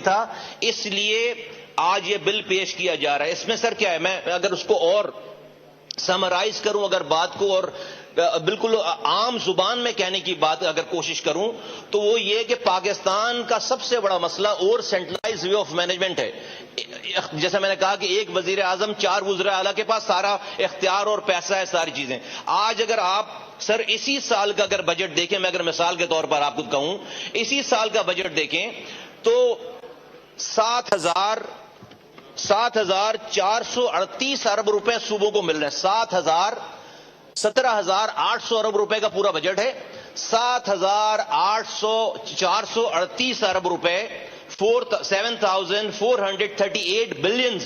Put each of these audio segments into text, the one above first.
تھا، اس لیے آج یہ بل پیش کیا جا رہا ہے۔ اس میں سر کیا ہے، میں اگر اس کو اور سمرائز کروں اگر بات کو، اور بالکل عام زبان میں کہنے کی بات اگر کوشش کروں تو وہ یہ کہ پاکستان کا سب سے بڑا مسئلہ اور سینٹرلائز وے آف مینجمنٹ ہے۔ جیسا میں نے کہا کہ ایک وزیر اعظم، 4 وزراء اعلیٰ کے پاس سارا اختیار اور پیسہ ہے، ساری چیزیں۔ آج اگر آپ سر اسی سال کا اگر بجٹ دیکھیں، میں اگر مثال کے طور پر آپ کو کہوں، اسی سال کا بجٹ دیکھیں تو 7,438 ارب روپے صوبوں کو مل رہے ہیں۔ 17,800 ارب روپے کا پورا بجٹ ہے۔ 7,438 ارب روپے 7,438 billions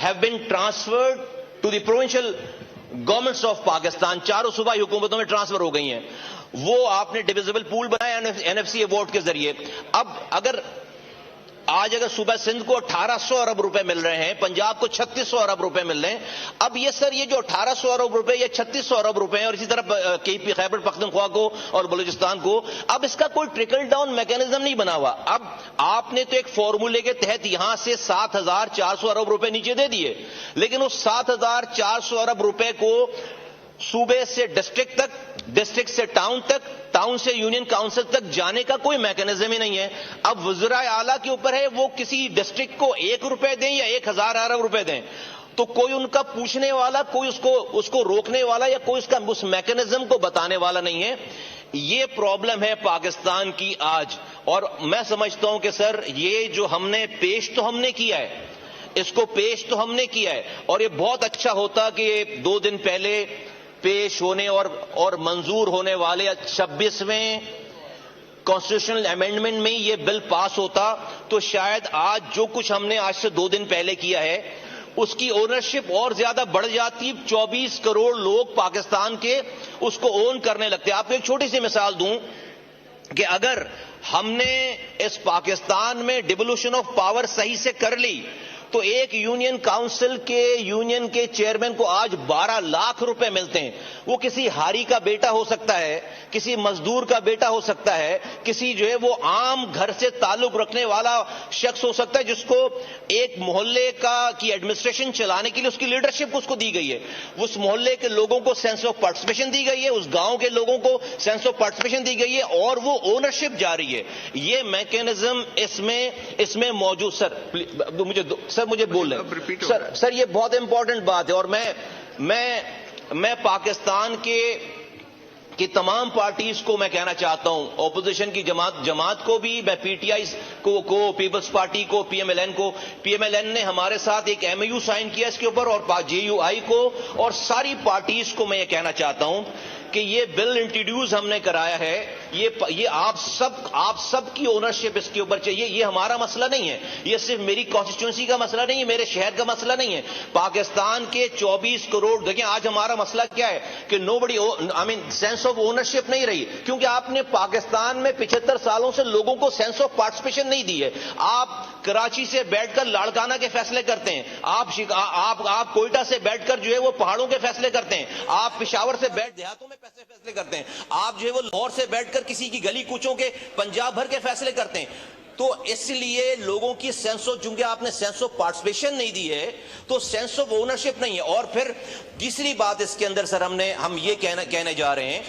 have been transferred to the provincial governments of Pakistan۔ چاروں صوبائی حکومتوں میں ٹرانسفر ہو گئی ہیں۔ وہ آپ نے ڈویزبل پول بنایا NFC ایوارڈ کے ذریعے۔ اب آج اگر صوبہ سندھ کو 1,800 ارب روپے مل رہے ہیں، پنجاب کو 3,600 ارب روپے مل رہے ہیں۔ اب یہ سر یہ جو 1,800 ارب روپے یا 3,600 ارب روپے ہیں، اور اسی طرح خیبر پختونخوا کو اور بلوچستان کو، اب اس کا کوئی ٹرکل ڈاؤن میکینزم نہیں بنا ہوا۔ اب آپ نے تو ایک فارمولے کے تحت یہاں سے 7,400 ارب روپے نیچے دے دیے، لیکن اس 7,400 ارب روپے کو صوبے سے ڈسٹرکٹ تک، ڈسٹرکٹ سے ٹاؤن تک، ٹاؤن سے یونین کاؤنسل تک جانے کا کوئی میکینزم ہی نہیں ہے۔ اب وزراء اعلیٰ کے اوپر ہے وہ کسی ڈسٹرکٹ کو 1 روپے دیں یا 1,000 ارب روپے دیں، تو کوئی ان کا پوچھنے والا، کوئی اس کو روکنے والا یا کوئی اس میکینزم کو بتانے والا نہیں ہے۔ یہ پرابلم ہے پاکستان کی آج، اور میں سمجھتا ہوں کہ سر یہ جو ہم نے پیش تو ہم نے کیا ہے، اس کو پیش تو ہم نے کیا ہے، اور یہ بہت اچھا ہوتا کہ 2 دن پہلے پیش ہونے اور منظور ہونے والے 26ویں کانسٹیٹیوشنل امینڈمنٹ میں یہ بل پاس ہوتا تو شاید آج جو کچھ ہم نے آج سے 2 دن پہلے کیا ہے اس کی اونرشپ اور زیادہ بڑھ جاتی۔ 24 کروڑ لوگ پاکستان کے اس کو اون کرنے لگتے۔ آپ کو ایک چھوٹی سی مثال دوں کہ اگر ہم نے اس پاکستان میں ڈیوولوشن آف پاور صحیح سے کر لی تو ایک یونین کاؤنسل کے یونین کے چیئرمین کو آج 12 لاکھ روپے ملتے ہیں۔ وہ کسی ہاری کا بیٹا ہو سکتا ہے، کسی مزدور کا بیٹا ہو سکتا ہے، کسی جو ہے وہ عام گھر سے تعلق رکھنے والا شخص ہو سکتا ہے جس کو ایک محلے کی ایڈمنسٹریشن چلانے کے لیے اس کی لیڈرشپ اس کو دی گئی ہے، اس محلے کے لوگوں کو سینس آف پارٹیسپیشن دی گئی ہے، اس گاؤں کے لوگوں کو سینس آف پارٹیسپیشن دی گئی ہے، اور وہ اونرشپ جاری ہے۔ یہ میکینزم اس میں موجود۔ سر مجھے بول لیں سر یہ بہت امپورٹنٹ بات ہے، اور میں پاکستان کی تمام پارٹیز کو میں کہنا چاہتا ہوں، اپوزیشن کی جماعت کو بھی، میں PTI کو، پیپلز پارٹی کو، PMLN کو، PMLN نے ہمارے ساتھ ایک MOU سائن کیا اس کے اوپر، اور JUI کو اور ساری پارٹیز کو میں یہ کہنا چاہتا ہوں کہ یہ بل انٹروڈیوس ہم نے کرایا ہے، یہ آپ سب کی اونرشپ اس کے اوپر چاہیے۔ یہ ہمارا مسئلہ نہیں ہے، یہ صرف میری کانسٹیٹوئنسی کا مسئلہ نہیں ہے، میرے شہر کا مسئلہ نہیں ہے، پاکستان کے 24 کروڑ۔ دیکھیں آج ہمارا مسئلہ کیا ہے کہ سینس آف اونرشپ نہیں رہی، کیونکہ آپ نے پاکستان میں 75 سالوں سے لوگوں کو سینس آف پارٹیسپیشن نہیں دی ہے۔ آپ کراچی سے بیٹھ کر لاڑکانہ کے فیصلے کرتے ہیں، آپ کوئٹہ سے بیٹھ کر جو ہے وہ پہاڑوں کے فیصلے کرتے ہیں، آپ پشاور سے بیٹھ دیہاتوں میں فیصلے کرتے ہیں، آپ جو ہے وہ لاہور سے بیٹھ کر کسی کی گلی کوچوں کے پنجاب بھر کے فیصلے کرتے ہیں۔ تو اس لیے لوگوں کی چونکہ آپ نے سینس آف پارٹیسپیشن نہیں دی ہے تو سینس آف اونرشپ نہیں ہے۔ اور پھر تیسری بات اس کے اندر سر ہم یہ کہنے جا رہے ہیں